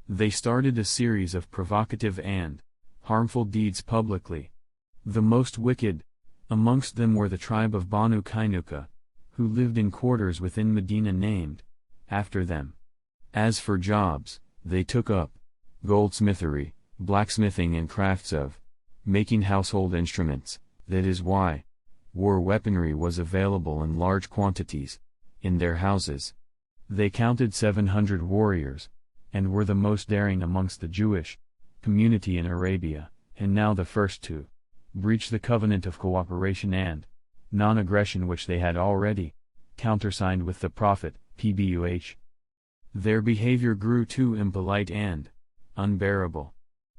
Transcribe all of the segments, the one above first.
They started a series of provocative and harmful deeds publicly. The most wicked amongst them were the tribe of Banu Kainuka, who lived in quarters within Medina named after them. As for jobs, they took up goldsmithery, blacksmithing and crafts of making household instruments. That is why war weaponry was available in large quantities in their houses. They counted 700 warriors, and were the most daring amongst the Jewish community in Arabia, and now the first to breach the covenant of cooperation and non-aggression which they had already countersigned with the Prophet, PBUH. Their behavior grew too impolite and unbearable.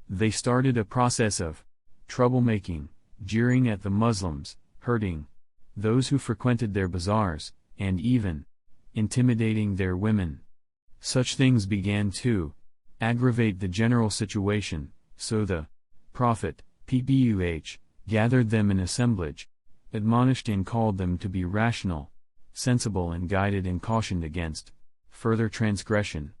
They started a process of troublemaking, jeering at the Muslims, hurting those who frequented their bazaars, and even intimidating their women. Such things began to aggravate the general situation, so the Prophet, PBUH, gathered them in assemblage, admonished and called them to be rational, sensible and guided and cautioned against further transgression.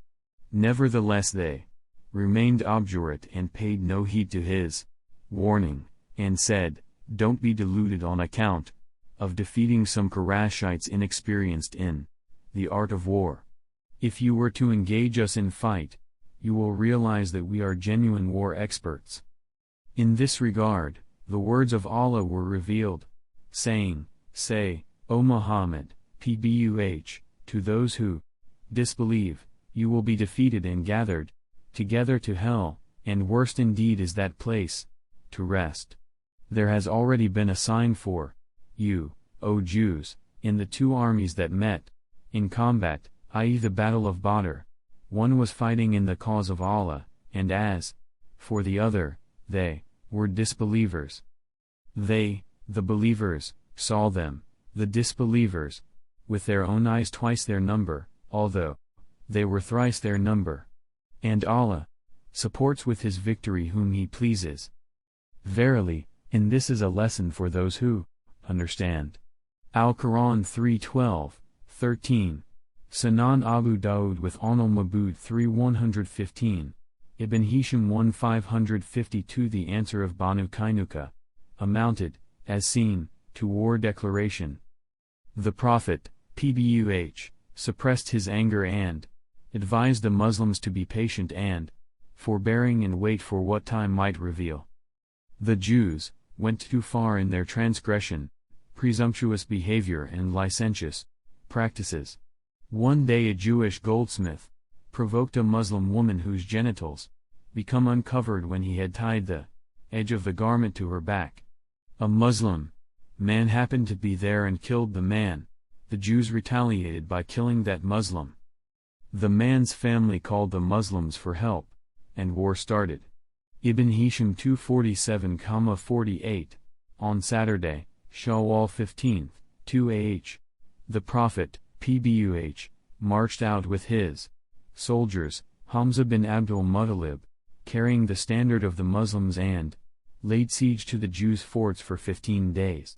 Nevertheless they remained obdurate and paid no heed to his warning, and said, "Don't be deluded on account of defeating some Qurayshites inexperienced in the art of war. If you were to engage us in fight, you will realize that we are genuine war experts." In this regard, the words of Allah were revealed, saying, "Say, O Muhammad, PBUH, to those who disbelieve, you will be defeated and gathered together to hell, and worst indeed is that place to rest. There has already been a sign for you, O Jews, in the two armies that met in combat, i.e. the Battle of Badr. One was fighting in the cause of Allah, and as for the other, they were disbelievers. They, the believers, saw them, the disbelievers, with their own eyes twice their number, although they were thrice their number. And Allah supports with His victory whom He pleases. Verily, and this is a lesson for those who understand." Al-Quran 3:12, 13. Sunan Abu Dawud with Al-Mabud 3:115. Ibn Hisham 1:552. The answer of Banu Kainuka amounted, as seen, to war declaration. The Prophet, PBUH, suppressed his anger and advised the Muslims to be patient and forbearing and wait for what time might reveal. The Jews went too far in their transgression, presumptuous behavior and licentious practices. One day a Jewish goldsmith provoked a Muslim woman whose genitals become uncovered when he had tied the edge of the garment to her back. A Muslim man happened to be there and killed the man. The Jews retaliated by killing that Muslim. The man's family called the Muslims for help, and war started. Ibn Hisham 247,48. On Saturday, Shawwal 15th, 2 the Prophet, PBUH, marched out with his soldiers, Hamza bin Abdul Muttalib, carrying the standard of the Muslims, and laid siege to the Jews' forts for 15 days.